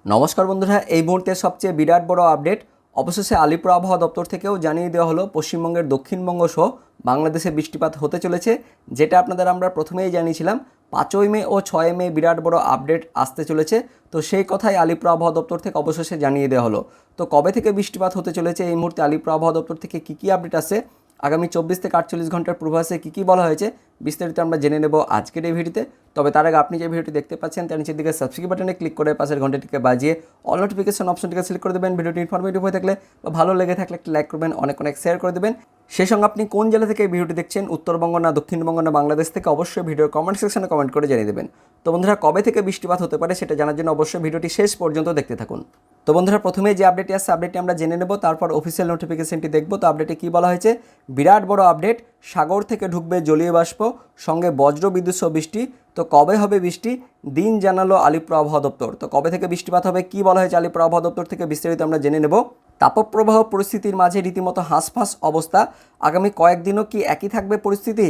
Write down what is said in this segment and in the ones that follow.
নমস্কার বন্ধুরা, এই মুহূর্তে সবচেয়ে বিরাট বড় আপডেট অবশেষে আলিপুর আবহাওয়া দপ্তর থেকেও জানিয়ে দেওয়া হলো পশ্চিমবঙ্গের দক্ষিণবঙ্গ সহ বাংলাদেশে বৃষ্টিপাত হতে চলেছে। যেটা আপনাদের আমরা প্রথমেই জানিয়েছিলাম 5ই মে ও 6 মে বিরাট বড় আপডেট আসতে চলেছে। তো সেই কথাই আলিপুর আবহাওয়া দপ্তর থেকে অবশেষে জানিয়ে দেওয়া হলো। তো কবে থেকে বৃষ্টিপাত হতে চলেছে, এই মুহূর্তে আলিপুর আবহাওয়া দপ্তর থেকে কী আপডেট আসে, আগামী 24 থেকে 48 ঘন্টার পূর্বাভাসে কী বলা হয়েছে, বিস্তারিত আমরা জেনে নেব আজকের এই ভিডিওতে। তবে তার আগে আপনি যে ভিডিওটি দেখতে পাচ্ছেন তার নিচের দিকে সাবস্ক্রাইব বাটনে ক্লিক করে পাশের ঘন্টাটিকে বাজিয়ে অল নোটিফিকেশন অপশনটিকে সিলেক্ট করে দেবেন। ভিডিওটি ইনফরমেটিভ হয়ে থাকলে বা ভালো লেগে থাকলে একটি লাইক করবেন, অনেক শেয়ার করে দেবেন। সেই সঙ্গে আপনি কোন জেলা থেকে এই ভিডিওটি দেখছেন, উত্তরবঙ্গ না দক্ষিণবঙ্গ না বাংলাদেশ থেকে, অবশ্যই ভিডিওর কমেন্ট সেকশনে কমেন্ট করে জানিয়ে দেবেন। তো বন্ধুরা, কবে থেকে বৃষ্টিপাত হতে পারে সেটা জানার জন্য অবশ্যই ভিডিওটি শেষ পর্যন্ত দেখতে থাকুন। তো বন্ধুরা, প্রথমেই যে আপডেটটি আসছে আপডেটটি আমরা জেনে নেব, তারপর অফিসিয়াল নোটিফিকেশনটি দেখব। তো আপডেটে কী বলা হয়েছে, বিরাট বড় আপডেট, সাগর থেকে ঢুকবে জলীয় বাষ্প, সঙ্গে বজ্র বিদ্যুৎ সহ বৃষ্টি। তো কবে হবে বৃষ্টি, দিন জানালো আলিপুর আবহাওয়া দপ্তর। তো কবে থেকে বৃষ্টিপাত হবে, কী বলা হয়েছে আলিপুর আবহাওয়া দপ্তর থেকে, বিস্তারিত আমরা জেনে নেব। তাপপ্রবাহ পরিস্থিতির মাঝে রীতিমতো হাঁসফাঁস অবস্থা, আগামী কয়েকদিনও কি একই থাকবে পরিস্থিতি,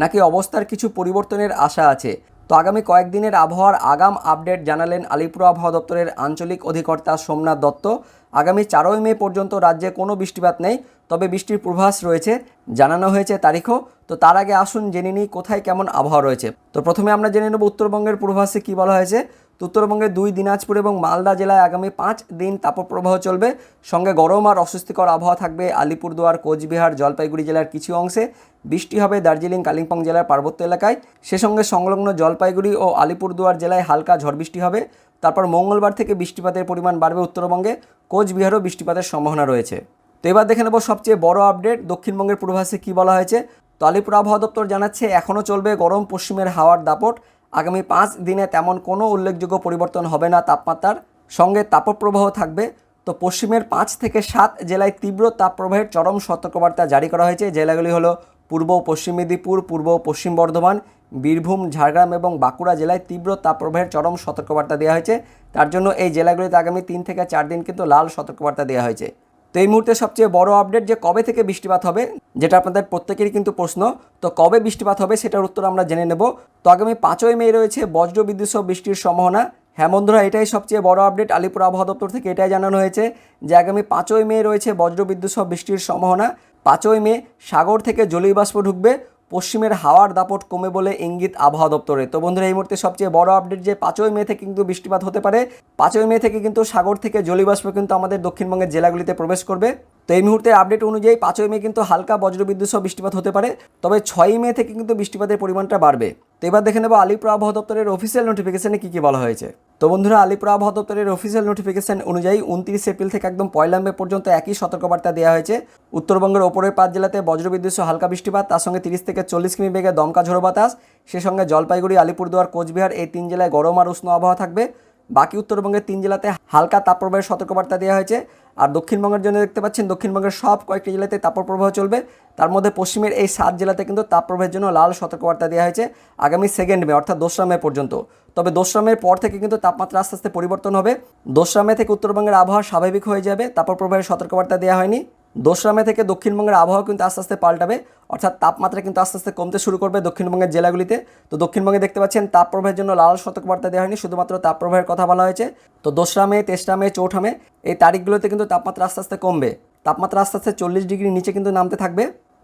নাকি অবস্থার কিছু পরিবর্তনের আশা আছে? তো আগামী কয়েকদিনের আবহাওয়ার আগাম আপডেট জানালেন আলিপুর আবহাওয়া দপ্তরের আঞ্চলিক অধিকর্তা সোমনাথ দত্ত। আগামী 4ই মে পর্যন্ত রাজ্যে কোনো বৃষ্টিপাত নেই, তবে বৃষ্টির পূর্বাভাস রয়েছে, জানানো হয়েছে তারিখও। তো তার আগে আসুন জেনে নিই কোথায় কেমন আবহাওয়া রয়েছে। তো প্রথমে আমরা জেনে নেব উত্তরবঙ্গের পূর্বাভাসে কী বলা হয়েছে। তো উত্তরবঙ্গের 2 দিনাজপুর এবং মালদা জেলায় আগামী 5 দিন তাপপ্রবাহ চলবে, সঙ্গে গরম আর অস্বস্তিকর আবহাওয়া থাকবে আলিপুরদুয়ার, কোচবিহার, জলপাইগুড়ি জেলার কিছু অংশে। বৃষ্টি হবে দার্জিলিং, কালিম্পং জেলার পার্বত্য এলাকায়। সে সঙ্গে সংলগ্ন জলপাইগুড়ি ও আলিপুরদুয়ার জেলায় হালকা ঝড় বৃষ্টি হবে। তারপর মঙ্গলবার থেকে বৃষ্টিপাতের পরিমাণ বাড়বে উত্তরবঙ্গে, কোচবিহারও বৃষ্টিপাতের সম্ভাবনা রয়েছে। তো এবার দেখে নেব সবচেয়ে বড় আপডেট, দক্ষিণবঙ্গের পূর্বাভাসে কী বলা হয়েছে। তো আলিপুর আবহাওয়া দপ্তর জানাচ্ছে এখনও চলবে গরম পশ্চিমের হাওয়ার দাপট, আগামী 5 দিনে তেমন কোনো উল্লেখযোগ্য পরিবর্তন হবে না তাপমাত্রার, সঙ্গে তাপপ্রবাহ থাকবে। তো পশ্চিমের 5 থেকে 7 জেলায় তীব্র তাপপ্রবাহের চরম সতর্কবার্তা জারি করা হয়েছে। জেলাগুলি হলো পূর্ব পশ্চিম মেদিনীপুর, পূর্ব পশ্চিম বর্ধমান, বীরভূম, ঝাড়গ্রাম এবং বাঁকুড়া জেলায় তীব্র তাপপ্রবাহের চরম সতর্কবার্তা দেওয়া হয়েছে। তার জন্য এই জেলাগুলিতে আগামী 3 থেকে 4 দিন কিন্তু লাল সতর্কবার্তা দেওয়া হয়েছে। তো এই মুহূর্তে সবচেয়ে বড় আপডেট যে কবে থেকে বৃষ্টিপাত হবে, যেটা আপনাদের প্রত্যেকেরই কিন্তু প্রশ্ন। তো কবে বৃষ্টিপাত হবে সেটার উত্তর আমরা জেনে নেব। তো আগামী 5ই মে রয়েছে বজ্র বিদ্যুৎ সহ বৃষ্টির সম্ভাবনা। হ্যাঁ বন্ধুরা, এটাই সবচেয়ে বড় আপডেট, আলিপুর আবহাওয়া দপ্তর থেকে এটাই জানানো হয়েছে যে আগামী 5ই মে রয়েছে বজ্র বিদ্যুৎ সহ বৃষ্টির সম্ভাবনা। 5ই মে সাগর থেকে জলীয় বাষ্প ঢুকবে, পশ্চিমের হাওয়ার দাপট কমে বলে ইঙ্গিত আবহাওয়া দপ্তরে। তো বন্ধুরা, এই মুহূর্তে সবচেয়ে বড় আপডেট যে 5ই মে থেকে কিন্তু বৃষ্টিপাত হতে পারে। 5ই মে থেকে কিন্তু সাগর থেকে জলীয় বাষ্প কিন্তু আমাদের দক্ষিণবঙ্গের জেলাগুলিতে প্রবেশ করবে। তো এই মুহূর্তের আপডেট অনুযায়ী 5ই মে কিন্তু হালকা বজ্রবিদ্যুৎ সহ বৃষ্টিপাত হতে পারে, তবে 6ই মে থেকে কিন্তু বৃষ্টিপাতের পরিমাণটা বাড়বে। তো এবার দেখে নেব আলিপুর আবহাওয়া দপ্তরের অফিসিয়াল নোটিফিকেশনে কী বলা হয়েছে। তো বন্ধুরা, আলিপুর আবহাওয়া দপ্তরের অফিসিয়াল নোটিফিকেশন অনুযায়ী 29 এপ্রিল থেকে একদম 1 মে পর্যন্ত একই সতর্কবার্তা দেওয়া হয়েছে। উত্তরবঙ্গের ওপরের 5 জেলাতে বজ্রবিদ্যুৎ সহ হালকা বৃষ্টিপাত, তার সঙ্গে 30 থেকে 40 কিমি বেগে দমকা ঝোড়ো বাতাস। সে সঙ্গে জলপাইগুড়ি, আলিপুরদুয়ার, কোচবিহার এই 3 জেলায় গরম আর উষ্ণ আবহাওয়া থাকবে। বাকি উত্তরবঙ্গের 3 জেলাতে হালকা তাপপ্রবাহের সতর্কবার্তা দেওয়া হয়েছে। আর দক্ষিণবঙ্গের জন্য দেখতে পাচ্ছেন দক্ষিণবঙ্গের সব কয়েকটি জেলাতে তাপপ্রবাহ চলবে। তার মধ্যে পশ্চিমের এই 7 জেলাতে কিন্তু তাপপ্রবাহের জন্য লাল সতর্কবার্তা দেওয়া হয়েছে আগামী 2 মে অর্থাৎ 2রা মে পর্যন্ত। তবে 2রা মের পর থেকে কিন্তু তাপমাত্রা আস্তে আস্তে পরিবর্তন হবে। 2রা মে থেকে উত্তরবঙ্গের আবহাওয়া স্বাভাবিক হয়ে যাবে, তাপপ্রবাহের সতর্কবার্তা দেওয়া হয়নি। 2রা মে থেকে দক্ষিণবঙ্গের আবহাওয়া কিন্তু আস্তে আস্তে পাল্টাবে, অর্থাৎ তাপমাত্রা কিন্তু আস্তে আস্তে কমতে শুরু করবে দক্ষিণবঙ্গের জেলাগুলিতে। তো দক্ষিণবঙ্গে দেখতে পাচ্ছেন তাপপ্রবাহের জন্য লাল সতর্কবার্তা দেওয়া হয়নি, শুধুমাত্র তাপপ্রবাহের কথা বলা হয়েছে। তো 2রা মে, 3রা মে, 4ঠা মে এই তারিখগুলোতে কিন্তু তাপমাত্রা আস্তে আস্তে কমবে, তাপমাত্রা আস্তে আস্তে 40 ডিগ্রির নিচে কিন্তু নামতে থাকবে।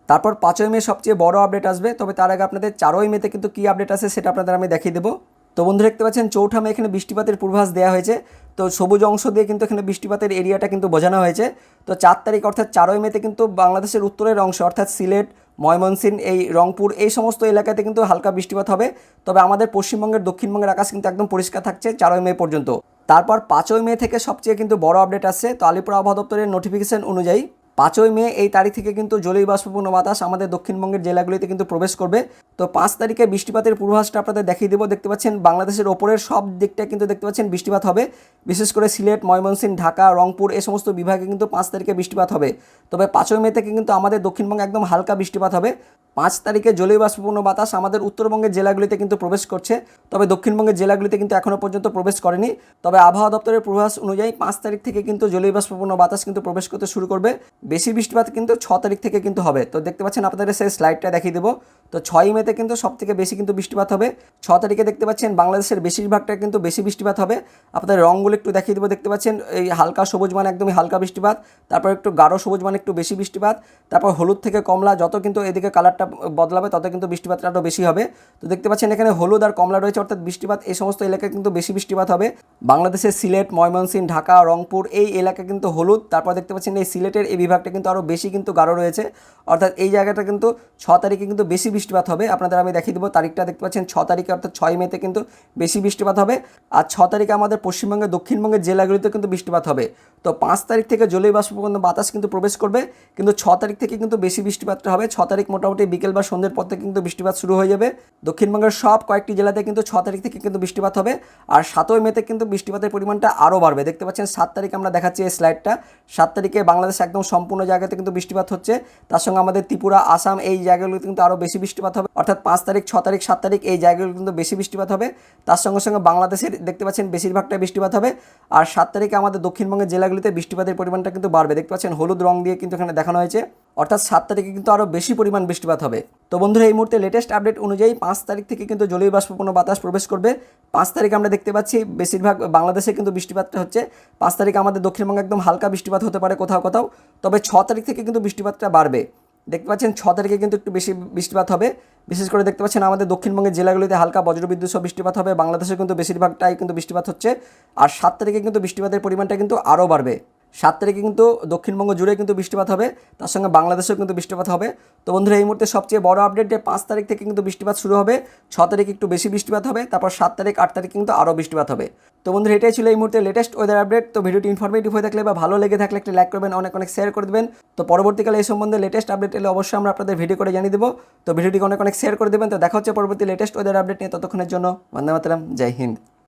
তারপর 5ই মে সবচেয়ে বড় আপডেট আসবে, তবে তার আগে আপনাদের 4ই মেতে কিন্তু কী আপডেট আছে সেটা আপনাদের আমি দেখিয়ে দেবো। তো বন্ধু দেখতে পাচ্ছেন 4ঠা মে এখানে বৃষ্টিপাতের পূর্বাভাস দেওয়া হয়েছে। তো সবুজ অংশ দিয়ে কিন্তু এখানে বৃষ্টিপাতের এরিয়াটা কিন্তু বোঝানো হয়েছে। তো 4 তারিখ অর্থাৎ 4ই মেতে কিন্তু বাংলাদেশের উত্তরের অংশ অর্থাৎ সিলেট, ময়মনসিংহ, এই রংপুর এই সমস্ত এলাকাতে কিন্তু হালকা বৃষ্টিপাত হবে। তবে আমাদের পশ্চিমবঙ্গের দক্ষিণবঙ্গের আকাশ কিন্তু একদম পরিষ্কার থাকছে 4ই মে পর্যন্ত। তারপর 5ই মে থেকে সবচেয়ে কিন্তু বড় আপডেট আসছে। তো আলিপুর আবহাওয়া দপ্তরের নোটিফিকেশন অনুযায়ী 5ই মে এই তারিখ থেকে কিন্তু জলীয় বাষ্পপূর্ণ বাতাস আমাদের দক্ষিণবঙ্গের জেলাগুলিতে কিন্তু প্রবেশ করবে। তো 5 তারিখে বৃষ্টিপাতের পূর্বাভাসটা আপনাদের দেখিয়ে দেবো। দেখতে পাচ্ছেন বাংলাদেশের ওপরের সব দিকটা কিন্তু দেখতে পাচ্ছেন বৃষ্টিপাত হবে, বিশেষ করে সিলেট, ময়মনসিংহ, ঢাকা, রংপুর এই সমস্ত বিভাগে কিন্তু 5 তারিখে বৃষ্টিপাত হবে। তবে 5ই মে থেকে কিন্তু আমাদের দক্ষিণবঙ্গে একদম হালকা বৃষ্টিপাত হবে। 5 তারিখে জলীয় বাষ্পপূর্ণ বাতাস আমাদের উত্তরবঙ্গের জেলাগুলিতে কিন্তু প্রবেশ করছে, তবে দক্ষিণবঙ্গের জেলাগুলিতে কিন্তু এখনও পর্যন্ত প্রবেশ করেনি। তবে আবহাওয়া দপ্তরের পূর্বাভাস অনুযায়ী 5 তারিখ থেকে কিন্তু জলীয় বাষ্পপূর্ণ বাতাস কিন্তু প্রবেশ করতে শুরু করবে বেশি বৃষ্টিপাত কিন্তু 6 তারিখ থেকে কিন্তু হবে। তো দেখতে পাচ্ছেন আপনাদের সেই স্লাইডটা দেখিয়ে দেবো। তো 6 মেতে কিন্তু সবথেকে বেশি কিন্তু বৃষ্টিপাত হবে। 6 তারিখে দেখতে পাচ্ছেন বাংলাদেশের বেশিরভাগটা কিন্তু বেশি বৃষ্টিপাত হবে। আপনাদের রঙগুলো একটু দেখিয়ে দেবো। দেখতে পাচ্ছেন এই হালকা সবুজ মানে একদমই হালকা বৃষ্টিপাত, তারপর একটু গাঢ় সবুজ মানে একটু বেশি বৃষ্টিপাত, তারপর হলুদ থেকে কমলা, যত কিন্তু এদিকে কালারটা বদলাবে তত কিন্তু বৃষ্টিপাতটা আরও বেশি হবে। তো দেখতে পাচ্ছেন এখানে হলুদ আর কমলা রয়েছে, অর্থাৎ বৃষ্টিপাত এই সমস্ত এলাকায় কিন্তু বেশি বৃষ্টিপাত হবে। বাংলাদেশের সিলেট, ময়মনসিংহ, ঢাকা, রংপুর এই এলাকা কিন্তু হলুদ। তারপর দেখতে পাচ্ছেন এই সিলেটের এই বিভাগটা কিন্তু আরও বেশি কিন্তু গাঢ় রয়েছে, অর্থাৎ এই জায়গাটা কিন্তু 6 তারিখে কিন্তু বেশি বৃষ্টিপাত হবে। আপনাদের আমি দেখিয়ে দেবো তারিখটা। দেখতে পাচ্ছেন 6 তারিখে অর্থাৎ 6 মেতে কিন্তু বেশি বৃষ্টিপাত হবে। আর 6 তারিখে আমাদের পশ্চিমবঙ্গের দক্ষিণবঙ্গের জেলাগুলিতে কিন্তু বৃষ্টিপাত হবে। তো 5 তারিখ থেকে জলীয় বাষ্পীভবন বাতাস কিন্তু প্রবেশ করবে, কিন্তু 6 তারিখ থেকে কিন্তু বেশি বৃষ্টিপাতটা হবে। 6 তারিখ মোটামুটি বিকেল বা সন্ধ্যের পর থেকে কিন্তু বৃষ্টিপাত শুরু হয়ে যাবে। দক্ষিণবঙ্গের সব কয়েকটি জেলাতে কিন্তু 6 তারিখ থেকে কিন্তু বৃষ্টিপাত হবে। আর 7 মেতে কিন্তু বৃষ্টিপাতের পরিমাণটা আরও বাড়বে। দেখতে পাচ্ছেন 7 তারিখ আমরা দেখাচ্ছি এই স্লাইডটা। 7 তারিখে বাংলাদেশ একদম সম্পূর্ণ জায়গাতে কিন্তু বৃষ্টিপাত হচ্ছে, তার সঙ্গে আমাদের ত্রিপুরা, আসাম এই জায়গাগুলোতে কিন্তু আরও বেশি বৃষ্টিপাত হবে। অর্থাৎ 5 তারিখ, 6 তারিখ, 7 তারিখ এই জায়গাগুলো কিন্তু বেশি বৃষ্টিপাত হবে। তার সঙ্গে সঙ্গে বাংলাদেশের দেখতে পাচ্ছেন বেশিরভাগটাই বৃষ্টিপাত হবে। আর 7 তারিখে আমাদের দক্ষিণবঙ্গের জেলাগুলিতে বৃষ্টিপাতের পরিমাণটা কিন্তু বাড়বে। দেখতে পাচ্ছেন হলুদ রং দিয়ে কিন্তু এখানে দেখানো হয়েছে, অর্থাৎ 7 তারিখে কিন্তু আরও বেশি পরিমাণ বৃষ্টিপাত হবে। তো বন্ধুরা এই মুহূর্তে লেটেস্ট আপডেট অনুযায়ী 5 তারিখ থেকে কিন্তু জলীয় বাষ্পপূর্ণ বাতাস প্রবেশ করবে। 5 তারিখ আমরা দেখতে পাচ্ছি বেশিরভাগ বাংলাদেশে কিন্তু বৃষ্টিপাতটা হচ্ছে। 5 তারিখে আমাদের দক্ষিণবঙ্গে একদম হালকা বৃষ্টিপাত হতে পারে কোথাও কোথাও, তবে 6 তারিখ থেকে কিন্তু বৃষ্টিপাতটা বাড়বে। দেখতে পাচ্ছেন 6 তারিখে কিন্তু একটু বেশি বৃষ্টিপাত হবে। বিশেষ করে দেখতে পাচ্ছেন আমাদের দক্ষিণবঙ্গের জেলাগুলিতে হালকা বজ্রবিদ্যুৎ সহ বৃষ্টিপাত হবে। বাংলাদেশে কিন্তু বেশিরভাগটাই কিন্তু বৃষ্টিপাত হচ্ছে। আর 7 তারিখে কিন্তু বৃষ্টিপাতের পরিমাণটা কিন্তু আরও বাড়বে। 7 তারিখে কিন্তু দক্ষিণবঙ্গ জুড়ে কিন্তু বৃষ্টিপাত হবে, তার সঙ্গে বাংলাদেশেও কিন্তু বৃষ্টিপাত হবে। তো বন্ধুরা এই মুহূর্তে সবচেয়ে বড় আপডেট যে 5 তারিখ থেকে কিন্তু বৃষ্টিপাত শুরু হবে, 6 তারিখে একটু বেশি বৃষ্টিপাত হবে, তারপর 7 তারিখ, 8 তারিখ কিন্তু আরও বৃষ্টিপাত হবে। তো বন্ধুরা এটাই ছিল এই মুহূর্তে লেটেস্ট ওয়েদার আপডেট। তো ভিডিওটি ইনফরমেটিভ হয়ে থাকলে বা ভালো লেগে থাকলে একটি লাইক করবেন, অনেক অনেক শেয়ার করে দেবেন। তো পরবর্তীকালে এই সম্বন্ধে লেটেস্ট আপডেট এলে অবশ্যই আমরা আপনাদের ভিডিও করে জানিয়ে দেবো। তো ভিডিওটিকে অনেক অনেক শেয়ার করে দেবেন। তো দেখা হচ্ছে পরবর্তী লেটেস্ট ওয়েদার আপডেট নিয়ে। ততক্ষণের জন্য বন্দে মাতরম, জয় হিন্দ।